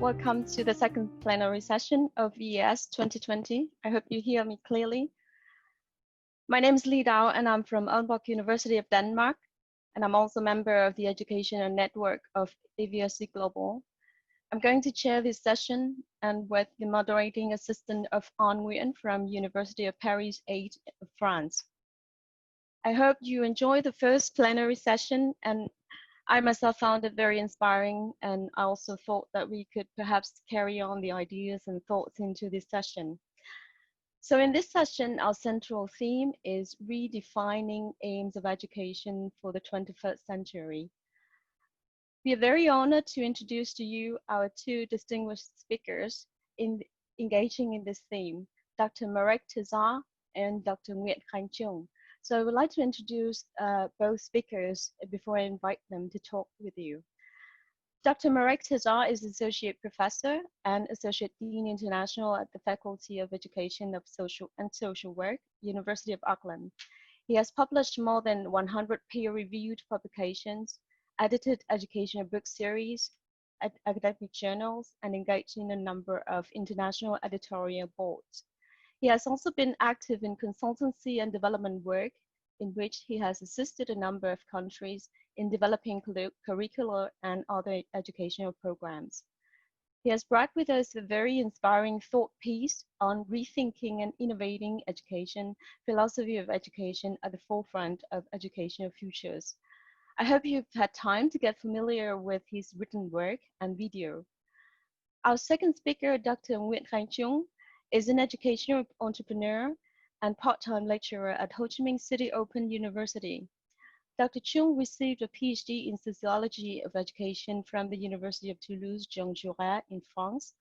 Welcome to the second plenary session of VES 2020. I hope you hear me clearly. My name is Li Dao and I'm from Aalborg University of Denmark, and I'm also a member of the educational network of AVSC Global. I'm going to chair this session and with the moderating assistant of An Nguyen from University of Paris 8 of France. I hope you enjoy the first plenary session, and I myself found it very inspiring, and I also thought that we could perhaps carry on the ideas and thoughts into this session. So in this session, our central theme is redefining aims of education for the 21st century. We are very honored to introduce to you our two distinguished speakers engaging in this theme, Dr. Marek Tezar and Dr. Nguyễn Khánh Chung. So I would like to introduce both speakers before I invite them to talk with you. Dr. Marek Tezar is Associate Professor and Associate Dean International at the Faculty of Education of Social Work, University of Auckland. He has published more than 100 peer-reviewed publications, edited educational book series, academic journals, and engaged in a number of international editorial boards. He has also been active in consultancy and development work, in which he has assisted a number of countries in developing curricular and other educational programs. He has brought with us a very inspiring thought piece on rethinking and innovating education, philosophy of education at the forefront of educational futures. I hope you've had time to get familiar with his written work and video. Our second speaker, Dr. Nguyễn Khánh Chung, is an educational entrepreneur and part-time lecturer at Ho Chi Minh City Open University. Dr. Chung received a PhD in Sociology of Education from the University of Toulouse, Jean Jaurès in France.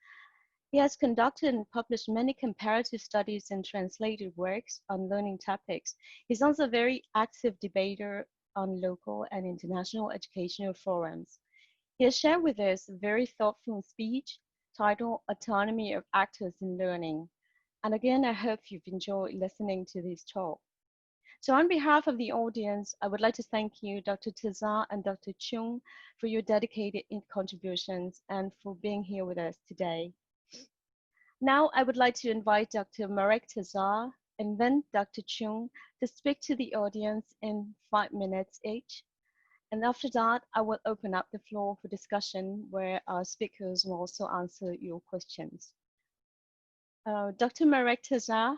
He has conducted and published many comparative studies and translated works on learning topics. He's also a very active debater on local and international educational forums. He has shared with us a very thoughtful speech titled Autonomy of Actors in Learning. And again, I hope you've enjoyed listening to this talk. So on behalf of the audience, I would like to thank you, Dr. Tezar and Dr. Chung, for your dedicated contributions and for being here with us today. Now, I would like to invite Dr. Marek Tezar and then Dr. Chung to speak to the audience in 5 minutes each. And after that, I will open up the floor for discussion where our speakers will also answer your questions. Dr. Marek Tezar,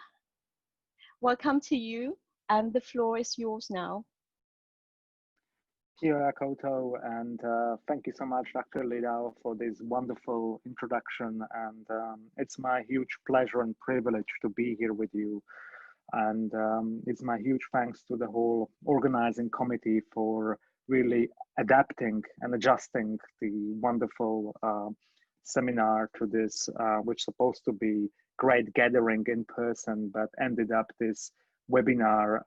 welcome to you, and the floor is yours now. Kia ora koutou, and thank you so much, Dr. Li Dao, for this wonderful introduction. And it's my huge pleasure and privilege to be here with you. And it's my huge thanks to the whole organizing committee for really adapting and adjusting the wonderful seminar to this, which is supposed to be great gathering in person, but ended up this webinar.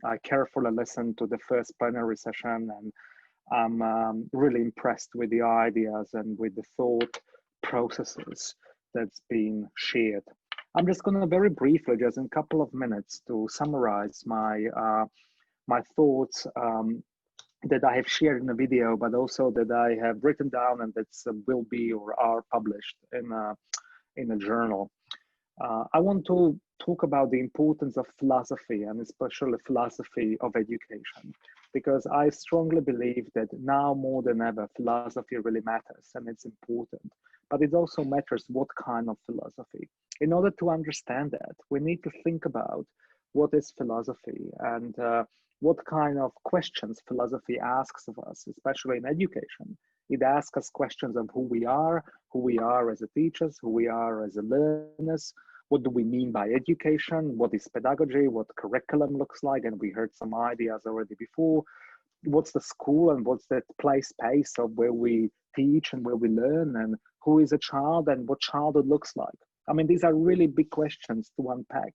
I carefully listened to the first plenary session, and I'm really impressed with the ideas and with the thought processes that's been shared. I'm just going to very briefly, just in a couple of minutes, to summarize my my thoughts that I have shared in the video, but also that I have written down and that will be or are published in a journal. I want to talk about the importance of philosophy, and especially philosophy of education, because I strongly believe that now more than ever, philosophy really matters and it's important, but it also matters what kind of philosophy. In order to understand that, we need to think about what is philosophy and what kind of questions philosophy asks of us, especially in education. It asks us questions of who we are as a teachers, who we are as a learners. What do we mean by education? What is pedagogy? What curriculum looks like? And we heard some ideas already before. What's the school and what's that space of where we teach and where we learn, and who is a child and what childhood looks like? I mean, these are really big questions to unpack.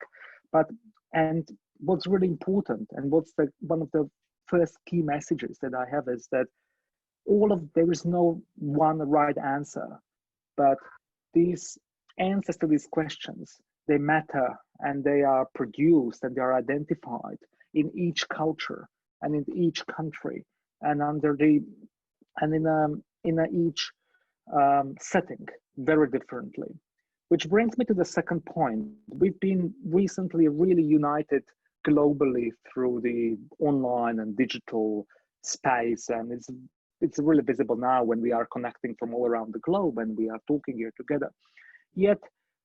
And what's really important, and what's one of the first key messages that I have, is that there is no one right answer, but these answers to these questions, they matter, and they are produced and they are identified in each culture and in each country and in each setting very differently. Which brings me to the second point. We've been recently really united globally through the online and digital space, and it's really visible now when we are connecting from all around the globe and we are talking here together. Yet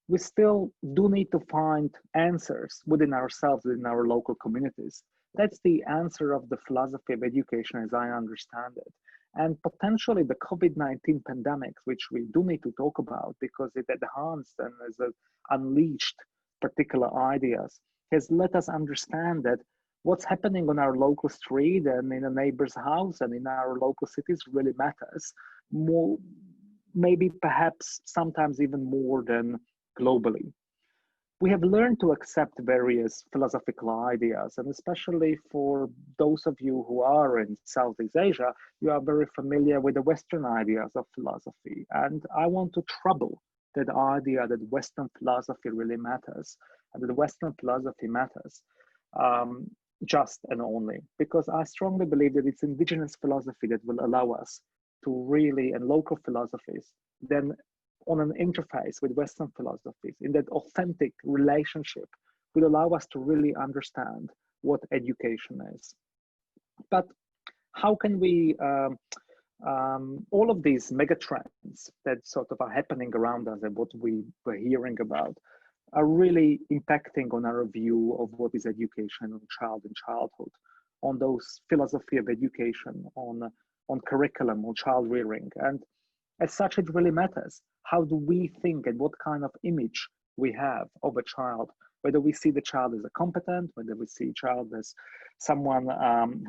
we still do need to find answers within ourselves, within our local communities. That's the answer of the philosophy of education as I understand it. And potentially the COVID-19 pandemic, which we do need to talk about because it enhanced and has unleashed particular ideas, has let us understand that what's happening on our local street and in a neighbor's house and in our local cities really matters more, maybe perhaps sometimes even more than globally. We have learned to accept various philosophical ideas, and especially for those of you who are in Southeast Asia, you are very familiar with the Western ideas of philosophy. And I want to trouble that idea that Western philosophy really matters, and that the Western philosophy matters just and only, because I strongly believe that it's indigenous philosophy that will allow us to really, and local philosophies, then on an interface with Western philosophies, in that authentic relationship, will allow us to really understand what education is. But how can we, all of these megatrends that sort of are happening around us and what we were hearing about are really impacting on our view of what is education on child and childhood, on those philosophy of education, on curriculum, on child rearing. And as such, it really matters. How do we think and what kind of image we have of a child? Whether we see the child as a competent, whether we see a child as someone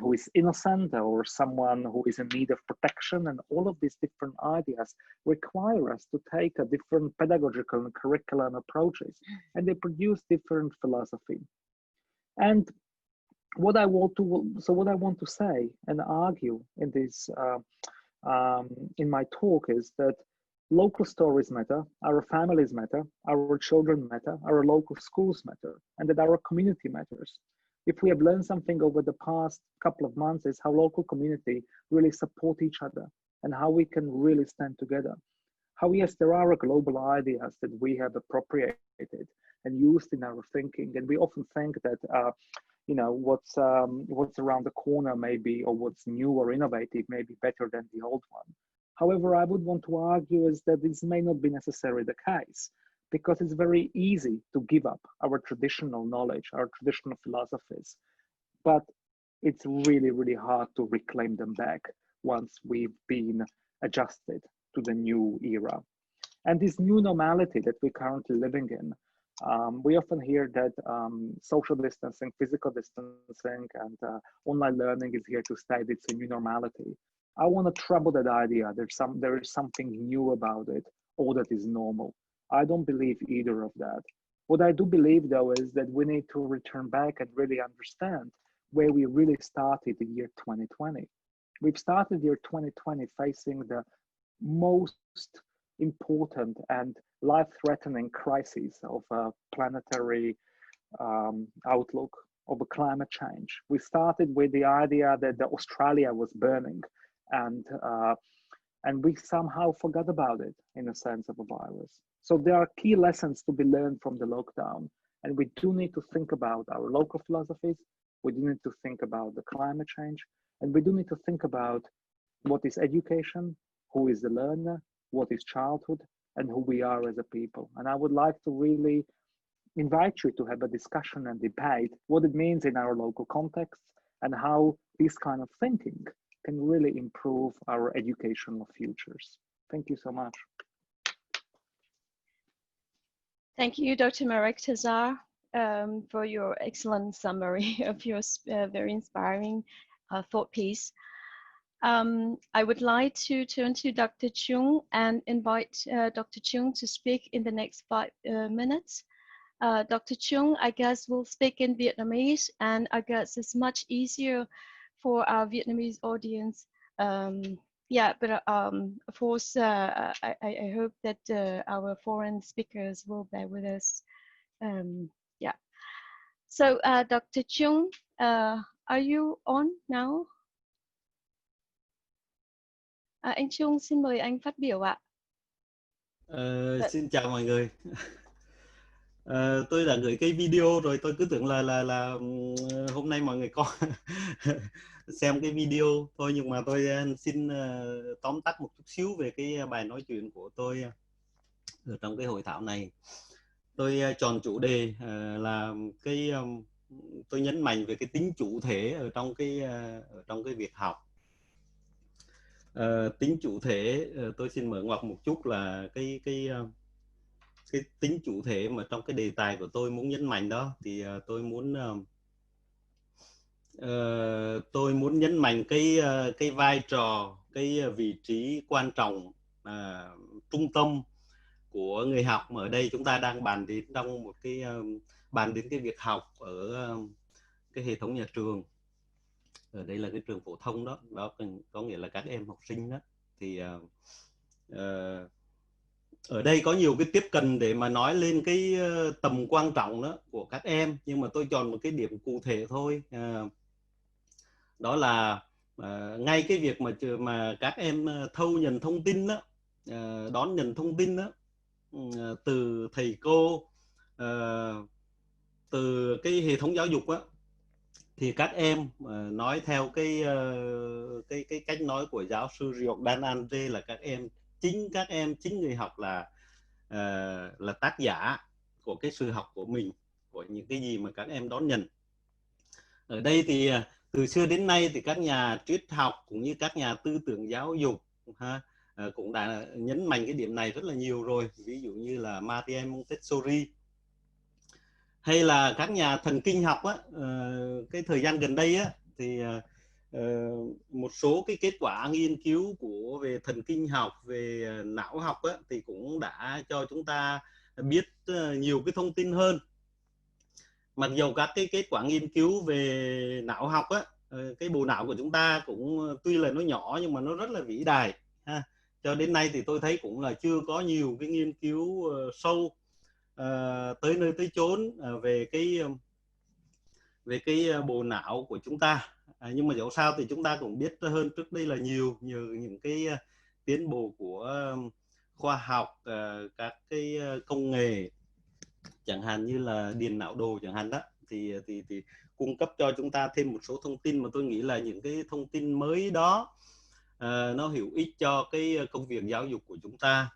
who is innocent or someone who is in need of protection, and all of these different ideas require us to take a different pedagogical and curriculum approaches, and they produce different philosophy. And what I want to say and argue in this in my talk is that local stories matter, our families matter, our children matter, our local schools matter, and that our community matters. If we have learned something over the past couple of months is how local community really support each other and how we can really stand together. How, yes, there are global ideas that we have appropriated and used in our thinking, and we often think that you know, what's around the corner maybe, or what's new or innovative may be better than the old one. However, I would want to argue is that this may not be necessarily the case, because it's very easy to give up our traditional knowledge, our traditional philosophies, but it's really, really hard to reclaim them back once we've been adjusted to the new era. And this new normality that we're currently living in, we often hear that social distancing, physical distancing, and online learning is here to stay. It's a new normality. I want to trouble that idea. There is something new about it, or that is normal. I don't believe either of that. What I do believe, though, is that we need to return back and really understand where we really started the year 2020. We've started year 2020 facing the most important and life-threatening crises of a planetary outlook, of a climate change. We started with the idea that Australia was burning, and we somehow forgot about it in a sense of a virus. So there are key lessons to be learned from the lockdown, and we do need to think about our local philosophies. We do need to think about the climate change, and we do need to think about what is education, who is the learner, what is childhood, and who we are as a people. And I would like to really invite you to have a discussion and debate what it means in our local context and how this kind of thinking can really improve our educational futures. Thank you so much. Thank you, Dr. Marek Tazar, for your excellent summary of your very inspiring thought piece. I would like to turn to Dr. Chung and invite Dr. Chung to speak in the next 5 minutes. Dr. Chung, I guess, will speak in Vietnamese, and I guess it's much easier for our Vietnamese audience. Yeah, but of course, I hope that our foreign speakers will bear with us. Yeah. So, Dr. Chung, are you on now? Anh Trung xin mời anh phát biểu ạ. Xin chào mọi người. Tôi đã gửi cái video rồi, tôi cứ tưởng là hôm nay mọi người có xem cái video thôi, nhưng mà tôi xin tóm tắt một chút xíu về cái bài nói chuyện của tôi ở trong cái hội thảo này. Tôi chọn chủ đề là cái tôi nhấn mạnh về cái tính chủ thể ở trong cái việc học. Tính chủ thể, tôi xin mở ngoặc một chút là cái tính chủ thể mà trong cái đề tài của tôi muốn nhấn mạnh đó, thì tôi muốn nhấn mạnh cái vai trò, cái vị trí quan trọng, trung tâm của người học. Mà ở đây chúng ta đang bàn đến trong một cái bàn đến cái việc học ở cái hệ thống nhà trường. Ở đây là cái trường phổ thông đó, có nghĩa là các em học sinh đó. Thì ở đây có nhiều cái tiếp cận để mà nói lên cái tầm quan trọng đó của các em, nhưng mà tôi chọn một cái điểm cụ thể thôi. Đó là ngay cái việc mà các em thâu nhận thông tin đó, đón nhận thông tin đó, từ thầy cô, từ cái hệ thống giáo dục đó, thì các em nói theo cái cách nói của giáo sư Jordan Andre là các em chính người học là tác giả của cái sự học của mình, của những cái gì mà các em đón nhận. Ở đây thì từ xưa đến nay thì các nhà triết học cũng như các nhà tư tưởng giáo dục cũng đã nhấn mạnh cái điểm này rất là nhiều rồi. Ví dụ như là Maria Montessori, hay là các nhà thần kinh học á, cái thời gian gần đây á, thì một số cái kết quả nghiên cứu về thần kinh học, về não học á, thì cũng đã cho chúng ta biết nhiều cái thông tin hơn. Mặc dù các cái kết quả nghiên cứu về não học á, cái bộ não của chúng ta cũng tuy là nó nhỏ nhưng mà nó rất là vĩ đại ha. Cho đến nay thì tôi thấy cũng là chưa có nhiều cái nghiên cứu sâu tới nơi tới chốn về cái bộ não của chúng ta. Nhưng mà dẫu sao thì chúng ta cũng biết hơn trước đây là nhiều những cái tiến bộ của khoa học, các cái công nghệ chẳng hạn như là điện não đồ chẳng hạn đó, thì cung cấp cho chúng ta thêm một số thông tin mà tôi nghĩ là những cái thông tin mới đó nó hữu ích cho cái công việc giáo dục của chúng ta.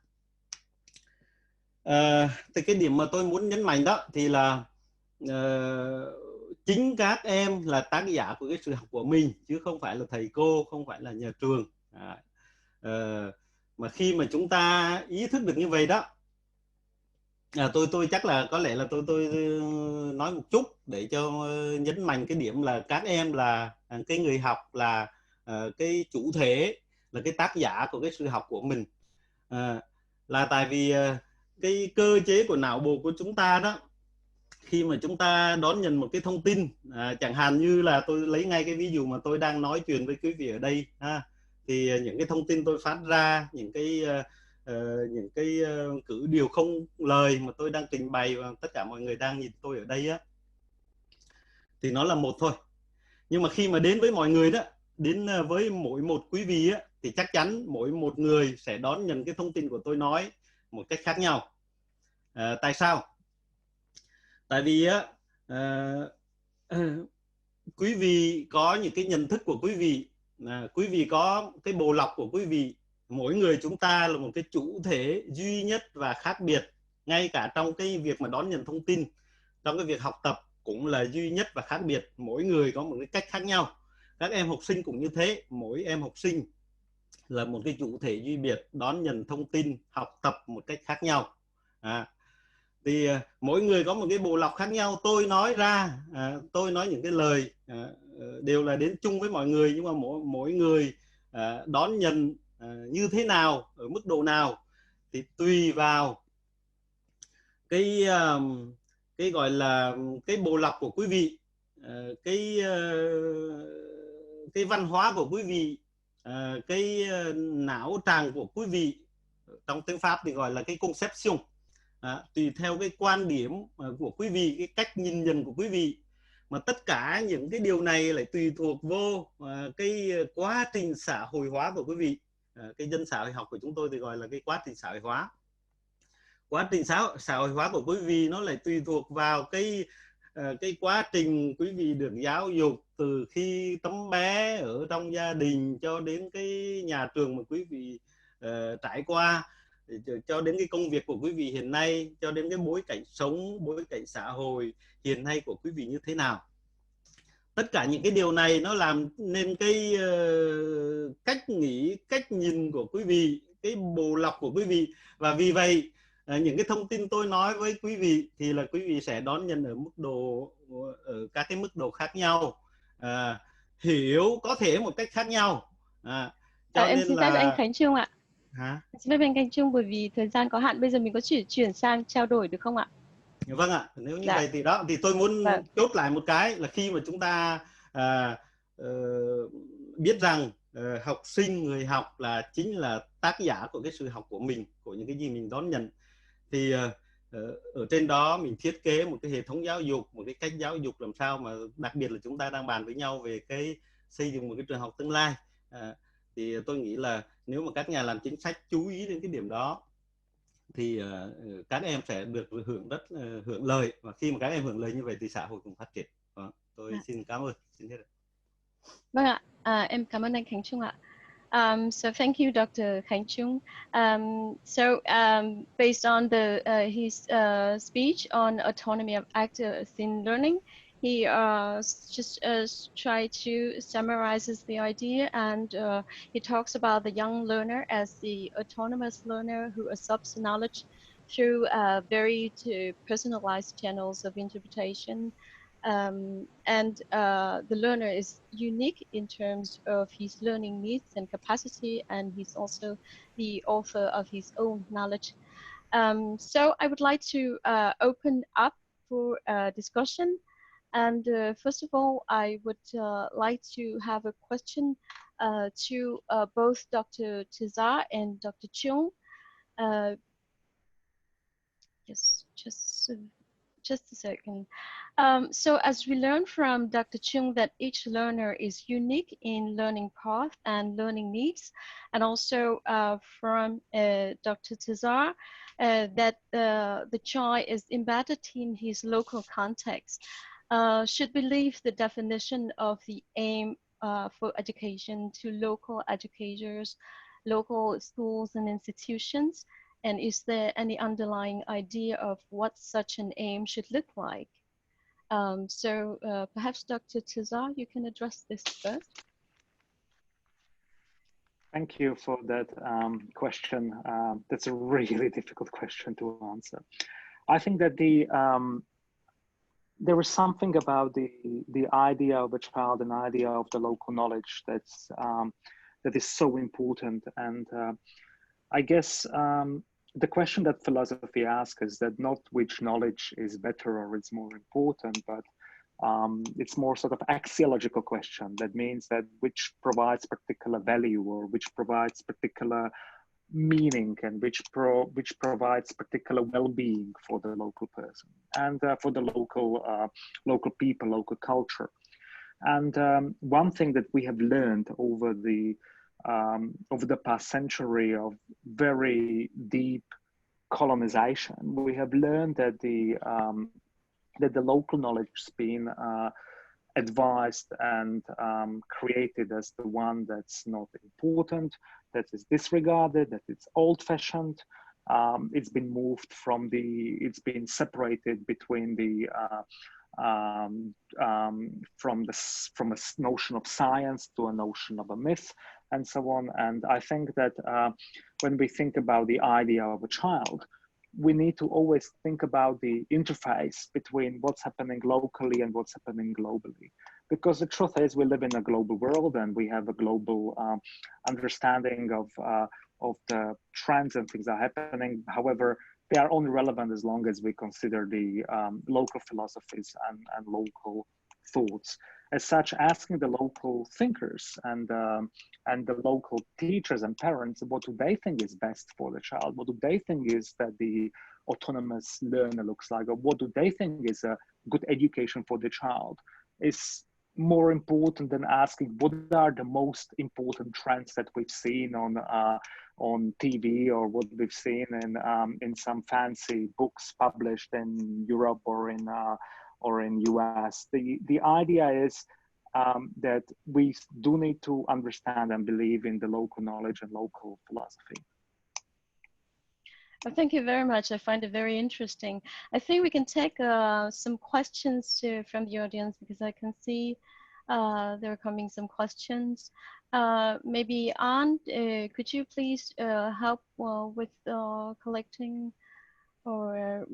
Thì cái điểm mà tôi muốn nhấn mạnh đó thì là chính các em là tác giả của cái sự học của mình, chứ không phải là thầy cô, không phải là nhà trường. Mà khi mà chúng ta ý thức được như vậy đó, tôi chắc là có lẽ là tôi nói một chút để cho nhấn mạnh cái điểm là các em là cái người học, là cái chủ thể, là cái tác giả của cái sự học của mình. Là tại vì cái cơ chế của não bộ của chúng ta đó, khi mà chúng ta đón nhận một cái thông tin, chẳng hạn như là tôi lấy ngay cái ví dụ mà tôi đang nói chuyện với quý vị ở đây thì những cái thông tin tôi phát ra, những cái cử điều không lời mà tôi đang trình bày và tất cả mọi người đang nhìn tôi ở đây á, thì nó là một thôi. Nhưng mà khi mà đến với mọi người đó, đến với mỗi một quý vị á, thì chắc chắn mỗi một người sẽ đón nhận cái thông tin của tôi nói một cách khác nhau. Tại sao? Tại vì á, quý vị có những cái nhận thức của quý vị, quý vị có cái bộ lọc của quý vị. Mỗi người chúng ta là một cái chủ thể duy nhất và khác biệt, ngay cả trong cái việc mà đón nhận thông tin, trong cái việc học tập cũng là duy nhất và khác biệt. Mỗi người có một cái cách khác nhau. Các em học sinh cũng như thế, mỗi em học sinh là một cái chủ thể duy biệt, đón nhận thông tin, học tập một cách khác nhau. Thì mỗi người có một cái bộ lọc khác nhau. Tôi nói ra, tôi nói những cái lời đều là đến chung với mọi người, nhưng mà mỗi người đón nhận như thế nào, ở mức độ nào thì tùy vào cái gọi là cái bộ lọc của quý vị, cái văn hóa của quý vị, cái não tràng của quý vị. Trong tiếng Pháp thì gọi là cái conception. Tùy theo cái quan điểm của quý vị, cái cách nhìn nhận của quý vị. Mà tất cả những cái điều này lại tùy thuộc vô cái quá trình xã hội hóa của quý vị. Cái dân xã hội học của chúng tôi thì gọi là cái quá trình xã hội hóa. quá trình xã hội hóa của quý vị nó lại tùy thuộc vào cái quá trình quý vị được giáo dục từ khi tấm bé ở trong gia đình cho đến cái nhà trường mà quý vị trải qua, cho đến cái công việc của quý vị hiện nay, cho đến cái bối cảnh sống, bối cảnh xã hội hiện nay của quý vị như thế nào. Tất cả những cái điều này nó làm nên cái cách nghĩ, cách nhìn của quý vị, cái bộ lọc của quý vị. Và vì vậy những cái thông tin tôi nói với quý vị thì là quý vị sẽ đón nhận ở mức độ, ở các cái mức độ khác nhau, hiểu có thể một cách khác nhau. Cho Em nên xin phép anh là Khánh Trung ạ. hả? Xin phép anh Khánh Trung, bởi vì thời gian có hạn, bây giờ mình có chuyển sang trao đổi được không ạ? Vâng ạ, nếu như Dạ. vậy thì đó, thì tôi muốn Vâng. chốt lại một cái là khi mà chúng ta biết rằng học sinh, người học là chính là tác giả của cái sự học của mình, của những cái gì mình đón nhận, thì ở trên đó mình thiết kế một cái hệ thống giáo dục, một cái cách giáo dục làm sao mà đặc biệt là chúng ta đang bàn với nhau về cái xây dựng một cái trường học tương lai. Thì tôi nghĩ là nếu mà các nhà làm chính sách chú ý đến cái điểm đó thì các em sẽ được hưởng lợi, và khi mà các em hưởng lợi như vậy thì xã hội cũng phát triển. Tôi xin cảm ơn. Xin hết. Vâng ạ, em cảm ơn anh Khánh Trung ạ. So thank you, Dr. Khánh Trung. Based on his speech on autonomy of active thin learning, he just tried to summarizes the idea, and he talks about the young learner as the autonomous learner who absorbs knowledge through very personalized channels of interpretation. And the learner is unique in terms of his learning needs and capacity, and he's also the author of his own knowledge. So I would like to open up for discussion. And first of all, I would like to have a question to both Dr. Tizar and Dr. Chung. Yes, just a second. So as we learned from Dr. Chung that each learner is unique in learning path and learning needs, and also from Dr. Tizar that the child is embedded in his local context, should we leave the definition of the aim for education to local educators, local schools and institutions? And is there any underlying idea of what such an aim should look like? So perhaps Dr. Tizar, you can address this first. Thank you for that question. That's a really difficult question to answer. I think that there is something about the idea of a child, an idea of the local knowledge that is so important. And I guess the question that philosophy asks is that not which knowledge is better or it's more important, but it's more sort of axiological question. That means that which provides particular value or which provides particular meaning and which provides particular well-being for the local person and for the local people, local culture. And one thing that we have learned over the past century of very deep colonization, we have learned that the local knowledge has been advised and created as the one that's not important, that is disregarded, that it's old-fashioned. It's been moved it's been separated between from a notion of science to a notion of a myth, and so on. And I think that when we think about the idea of a child, we need to always think about the interface between what's happening locally and what's happening globally. Because the truth is, we live in a global world and we have a global understanding of the trends and things that are happening. However, they are only relevant as long as we consider the local philosophies and local thoughts. As such, asking the local thinkers and the local teachers and parents, what do they think is best for the child? What do they think is that the autonomous learner looks like? Or what do they think is a good education for the child? Is more important than asking what are the most important trends that we've seen on TV, or what we've seen in some fancy books published in Europe or in US. The idea is that we do need to understand and believe in the local knowledge and local philosophy. Well, thank you very much. I find it very interesting. I think we can take some questions from the audience, because I can see there are coming some questions. Maybe Anne, could you please help with collecting or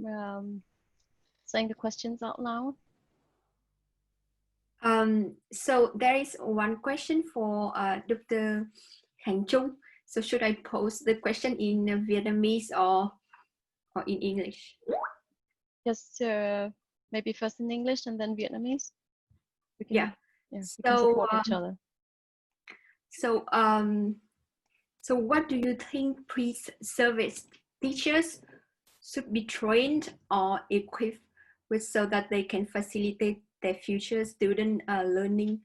saying the questions out loud? So there is one question for Dr. Khánh Trung. So should I pose the question in Vietnamese or in English? Yes, maybe first in English and then Vietnamese. We can, yeah, we can support each other. So what do you think pre-service teachers should be trained or equipped with so that they can facilitate their future student learning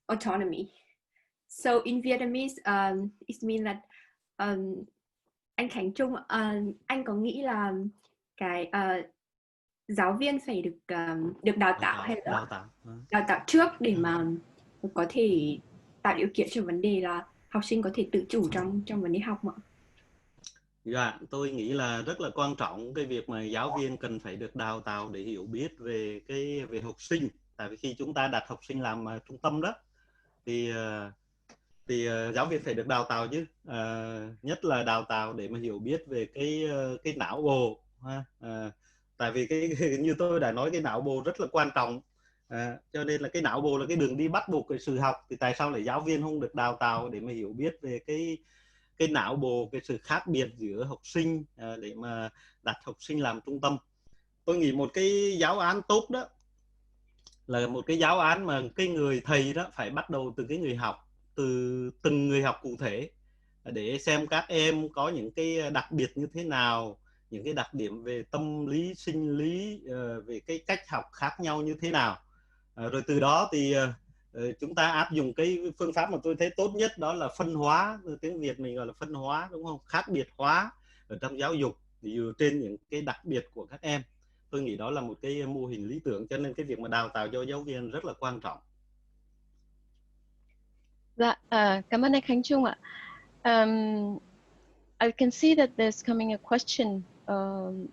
autonomy? So in Vietnamese, it means that anh Khánh Trung, anh có nghĩ là cái giáo viên phải được đào tạo hay là đào tạo trước để mà có thể tạo điều kiện cho vấn đề là học sinh có thể tự chủ trong vấn đề học ạ? Dạ, tôi nghĩ là rất là quan trọng cái việc mà giáo viên cần phải được đào tạo để hiểu biết về về học sinh. Tại vì khi chúng ta đặt học sinh làm trung tâm đó, thì giáo viên phải được đào tạo chứ, nhất là đào tạo để mà hiểu biết về cái não bộ ha. Tại vì như tôi đã nói, cái não bộ rất là quan trọng, cho nên là cái não bộ là cái đường đi bắt buộc cái sự học. Thì tại sao lại giáo viên không được đào tạo để mà hiểu biết về cái não bộ, cái sự khác biệt giữa học sinh, để mà đặt học sinh làm trung tâm? Tôi nghĩ một cái giáo án tốt đó là một cái giáo án mà cái người thầy đó phải bắt đầu từ cái người học, từ từng người học cụ thể, để xem các em có những cái đặc biệt như thế nào, những cái đặc điểm về tâm lý, sinh lý, về cái cách học khác nhau như thế nào. Rồi từ đó thì chúng ta áp dụng cái phương pháp mà tôi thấy tốt nhất, đó là phân hóa. Tiếng Việt mình gọi là phân hóa, đúng không? Khác biệt hóa ở trong giáo dục dựa trên những cái đặc biệt của các em. Tôi nghĩ đó là một cái mô hình lý tưởng, cho nên cái việc mà đào tạo cho giáo viên rất là quan trọng. Dạ, cảm ơn anh Khánh Trung ạ. I can see that there's coming a question,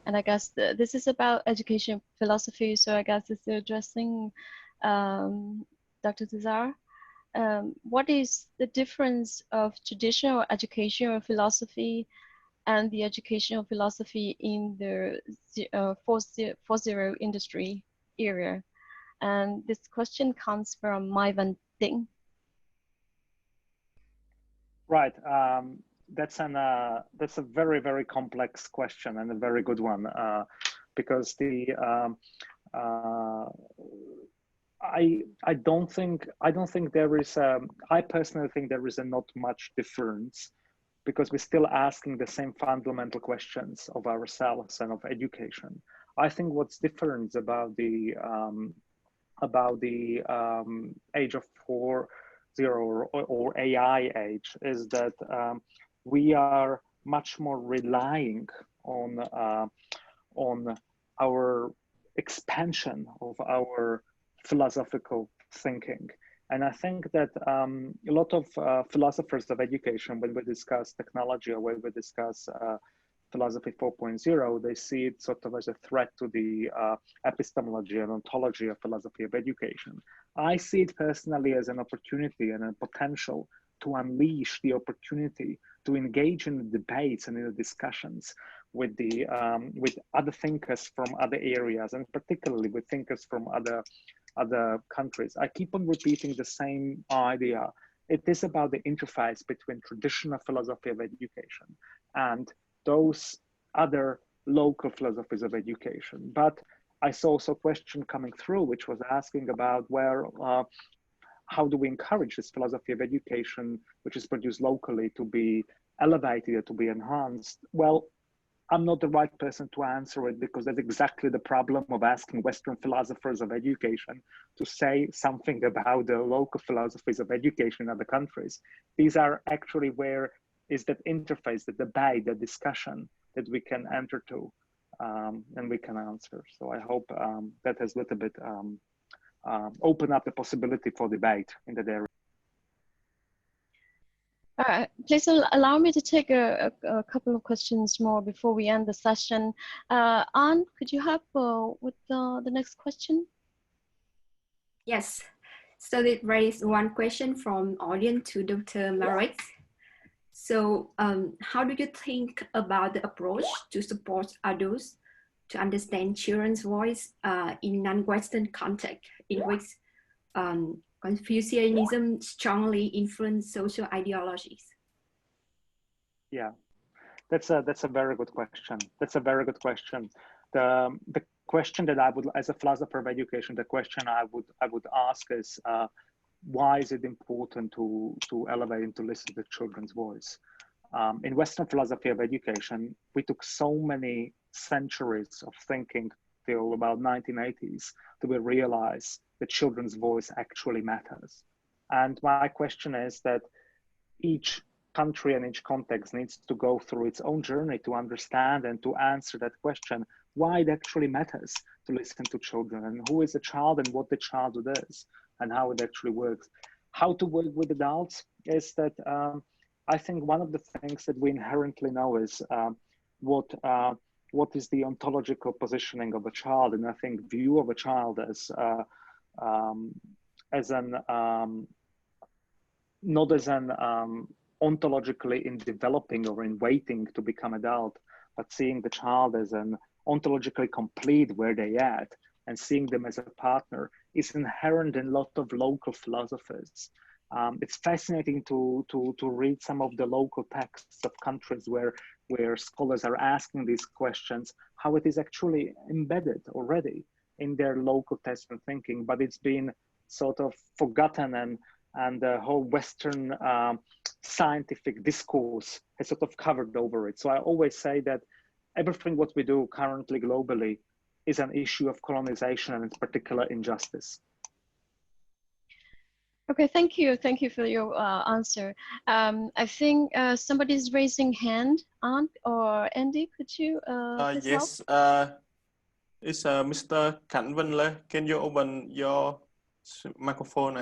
and I guess this is about education philosophy. So I guess it's addressing Dr. Tazar. What is the difference of traditional educational philosophy and the educational philosophy in the 4.0 industry area? And this question comes from Mai Van Ding. Right. That's a very, very complex question, and a very good one, because I don't think there is I personally think there is not much difference, because we're still asking the same fundamental questions of ourselves and of education. I think what's different about the age of 4.0 or AI age is that we are much more relying on our expansion of our philosophical thinking. And I think that a lot of philosophers of education, when we discuss technology or when we discuss philosophy 4.0, they see it sort of as a threat to the epistemology and ontology of philosophy of education. I see it personally as an opportunity and a potential to unleash the opportunity to engage in the debates and in the discussions with other thinkers from other areas, and particularly with thinkers from other countries. I keep on repeating the same idea. It is about the interface between traditional philosophy of education and those other local philosophies of education. But I saw also a question coming through, which was asking about how do we encourage this philosophy of education, which is produced locally, to be elevated or to be enhanced? Well, I'm not the right person to answer it, because that's exactly the problem of asking Western philosophers of education to say something about the local philosophies of education in other countries. These are actually where is that interface, the debate, the discussion that we can enter to and we can answer. So I hope that has a little bit opened up the possibility for debate in that area. Please allow me to take a couple of questions more before we end the session. Anne, could you help with the next question? Yes. So it raised one question from audience to Dr. Marek. So how do you think about the approach to support adults to understand children's voice in non-Western context, in which Confucianism strongly influenced social ideologies? Yeah, that's a very good question. That's a very good question. The question that I would, as a philosopher of education, the question I would ask is, why is it important to elevate and to listen to children's voice? In Western philosophy of education, we took so many centuries of thinking till about 1980s that we realize that children's voice actually matters. And my question is that each country and each context needs to go through its own journey to understand and to answer that question, why it actually matters to listen to children, and who is a child and what the childhood is and how it actually works. How to work with adults is that I think one of the things that we inherently know is what is the ontological positioning of a child, and I think view of a child as not as an ontologically in developing or in waiting to become adult, but seeing the child as an ontologically complete where they at, and seeing them as a partner is inherent in a lot of local philosophies. It's fascinating to read some of the local texts of countries where scholars are asking these questions, how it is actually embedded already in their local text and thinking, but it's been sort of forgotten, and the whole Western scientific discourse has sort of covered over it. So I always say that everything what we do currently globally is an issue of colonization and in particular injustice. Okay, thank you. Thank you for your answer. I think somebody's raising hand. Anne or Andy, could you yes, it's Mr. Cảnh Vinh Lê. Can you open your microphone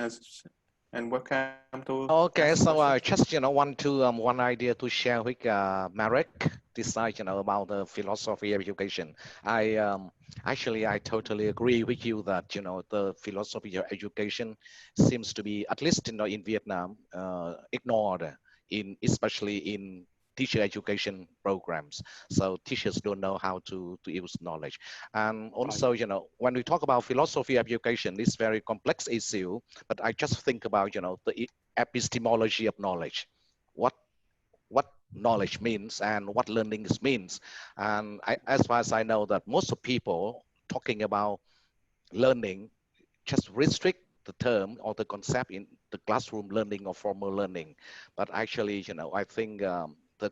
and welcome to? Okay, so I just want to one idea to share with Marek. Decide about the philosophy of education. I totally agree with you that the philosophy of education seems to be, at least in Vietnam, ignored especially in teacher education programs. So teachers don't know how to use knowledge. And also, when we talk about philosophy of education, it's very complex issue, but I just think about, the epistemology of knowledge, what knowledge means and what learning means. And as far as I know, that most of people talking about learning just restrict the term or the concept in the classroom learning or formal learning. But actually, I think the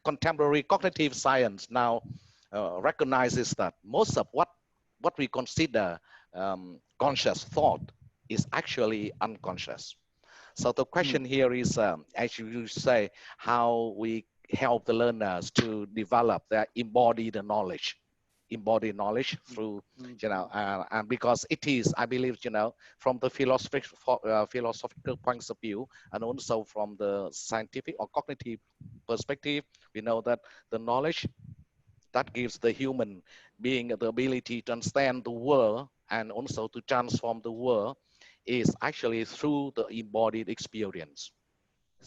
contemporary cognitive science now recognizes that most of what we consider conscious thought is actually unconscious. So the question here is, as you say, how we help the learners to develop their embodied knowledge through, and because it is, I believe, from the philosophical points of view, and also from the scientific or cognitive perspective, we know that the knowledge that gives the human being the ability to understand the world and also to transform the world is actually through the embodied experience.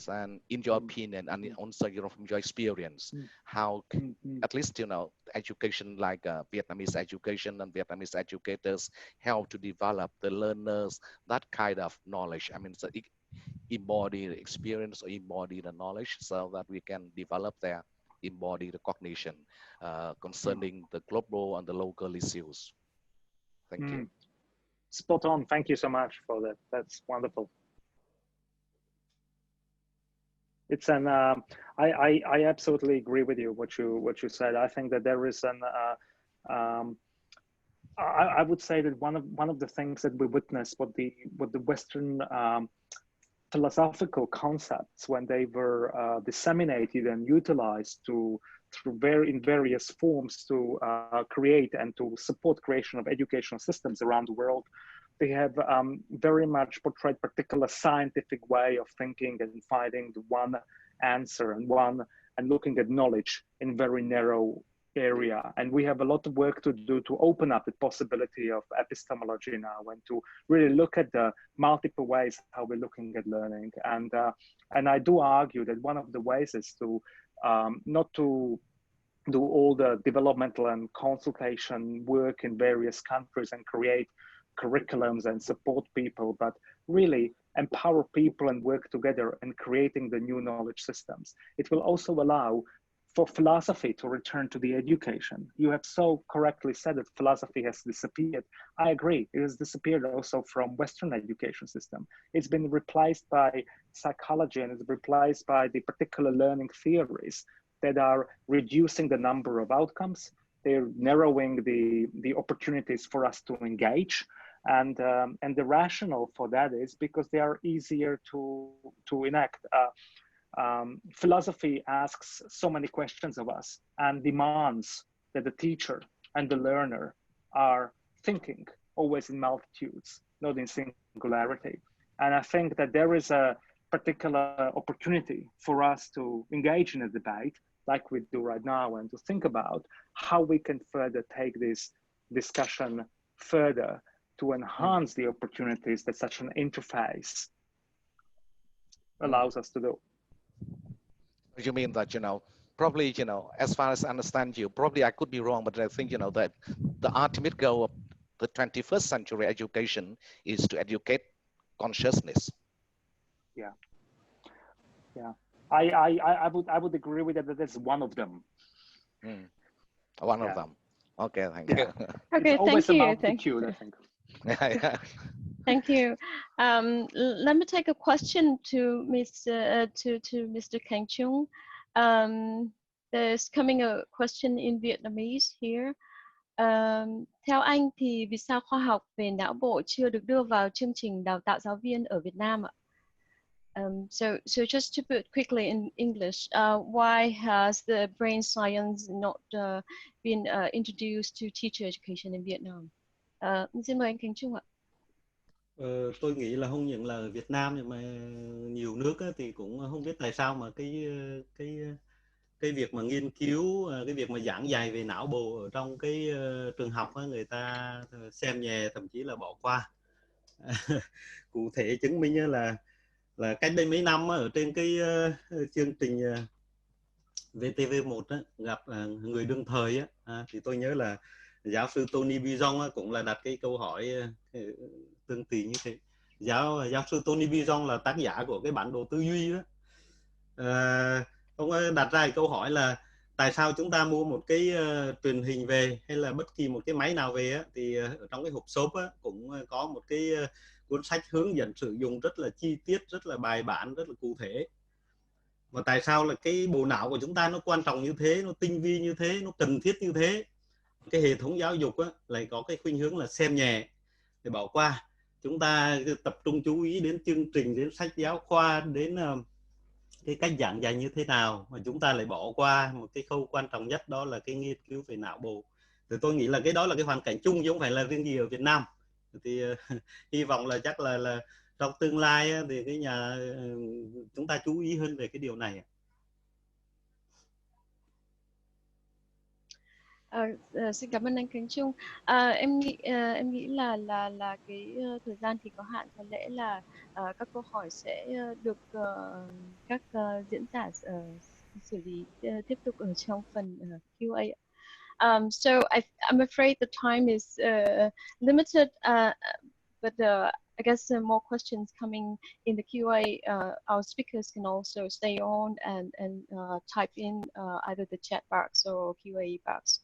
And in your opinion, and also from your experience, how at least education like Vietnamese education and Vietnamese educators help to develop the learners that kind of knowledge. I mean, so embodied experience or embodied knowledge, so that we can develop their embodied cognition concerning the global and the local issues. Thank you. Spot on. Thank you so much for that. That's wonderful. It's an I absolutely agree with you what you said. I think that there is an I would say that one of the things that we witnessed what the Western philosophical concepts when they were disseminated and utilized in various forms to create and to support creation of educational systems around the world. They have very much portrayed particular scientific way of thinking and finding the one answer and looking at knowledge in very narrow area. And we have a lot of work to do to open up the possibility of epistemology now and to really look at the multiple ways how we're looking at learning. And I do argue that one of the ways is to not to do all the developmental and consultation work in various countries and create curriculums and support people, but really empower people and work together in creating the new knowledge systems. It will also allow for philosophy to return to the education. You have so correctly said that philosophy has disappeared. I agree, it has disappeared also from Western education system. It's been replaced by psychology and it's replaced by the particular learning theories that are reducing the number of outcomes. They're narrowing the opportunities for us to engage. And the rationale for that is because they are easier to enact. Philosophy asks so many questions of us and demands that the teacher and the learner are thinking always in multitudes, not in singularity. And I think that there is a particular opportunity for us to engage in a debate like we do right now and to think about how we can further take this discussion further to enhance the opportunities that such an interface allows us to do. You mean that, probably, as far as I understand you, probably I could be wrong, but I think, that the ultimate goal of the 21st century education is to educate consciousness. Yeah. Yeah. I would agree with that. That is one of them. One of them. Okay, thank you. Okay, thank you. Thank you. I think. Thank you. Let me take a question to Mr. Kang Chung. There's coming a question in Vietnamese here. Theo anh thì vì sao khoa học về não bộ chưa được đưa vào chương trình đào tạo giáo viên ở Việt Nam ạ? So just to put quickly in English, why has the brain science not been introduced to teacher education in Vietnam? Xin mời anh Khánh Trung ạ. Tôi nghĩ là không những là ở Việt Nam nhưng mà nhiều nước thì cũng không biết tại sao mà cái việc mà nghiên cứu, cái việc mà giảng dạy về não bộ ở trong cái trường học người ta xem nhẹ, thậm chí là bỏ qua. Cụ thể chứng minh là cách đây mấy năm ở trên cái chương trình VTV1 gặp người đương thời thì tôi nhớ là giáo sư Tony Bison cũng là đặt cái câu hỏi tương tự như thế. Giáo sư Tony Bison là tác giả của cái bản đồ tư duy đó. Ông đặt ra câu hỏi là tại sao chúng ta mua một cái truyền hình về hay là bất kỳ một cái máy nào về thì ở trong cái hộp xốp cũng có một cái cuốn sách hướng dẫn sử dụng rất là chi tiết, rất là bài bản, rất là cụ thể. Và tại sao là cái bộ não của chúng ta nó quan trọng như thế, nó tinh vi như thế, nó cần thiết như thế? Cái hệ thống giáo dục lại có cái khuynh hướng là xem nhẹ để bỏ qua. Chúng ta tập trung chú ý đến chương trình, đến sách giáo khoa, đến cái cách giảng dạy như thế nào, mà chúng ta lại bỏ qua một cái khâu quan trọng nhất, đó là cái nghiên cứu về não bộ. Thì tôi nghĩ là cái đó là cái hoàn cảnh chung chứ không phải là riêng gì ở Việt Nam. Thì hy vọng là chắc là trong tương lai thì cái chúng ta chú ý hơn về cái điều này. Xin cảm ơn anh Khánh Trung. Em nghĩ là cái thời gian thì có hạn, có lẽ là các câu hỏi sẽ được các diễn giả xử lý tiếp tục ở trong phần Q&A. So I'm afraid the time is limited, but I guess more questions coming in the Q&A. Our speakers can also stay on and type in either the chat box or Q&A box.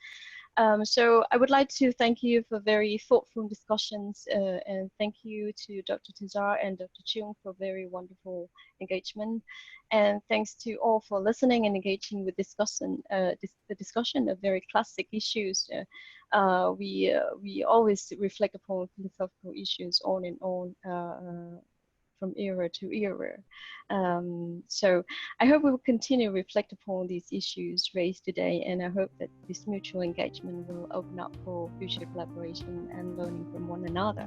So I would like to thank you for very thoughtful discussions, and thank you to Dr. Tizar and Dr. Chung for very wonderful engagement. And thanks to all for listening and engaging with the discussion of very classic issues. We always reflect upon philosophical issues on and on, from era to era. So I hope we will continue to reflect upon these issues raised today, and I hope that this mutual engagement will open up for future collaboration and learning from one another.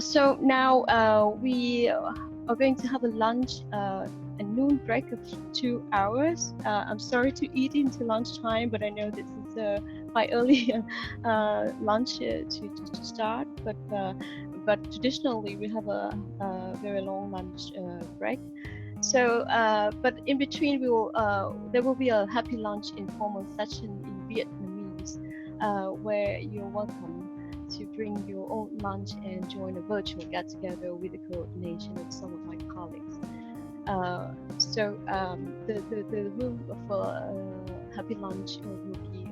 So now we are going to have a lunch, a noon break of 2 hours. I'm sorry to eat into lunchtime, but I know this is quite early lunch to start, but traditionally we have a very long lunch break. So, but in between there will be a happy lunch informal session in Vietnamese, where you're welcome to bring your own lunch and join a virtual get-together with the coordination of some of my colleagues. So the room for happy lunch will be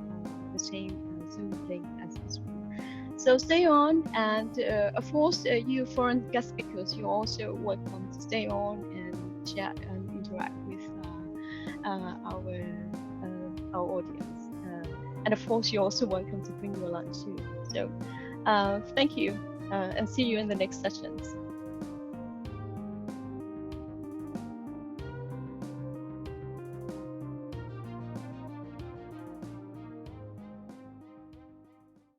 the same Zoom link as this room. So stay on, and of course, you foreign guest speakers, you're also welcome to stay on and chat and interact with our audience. And of course, you're also welcome to bring your lunch too. So thank you, and see you in the next sessions.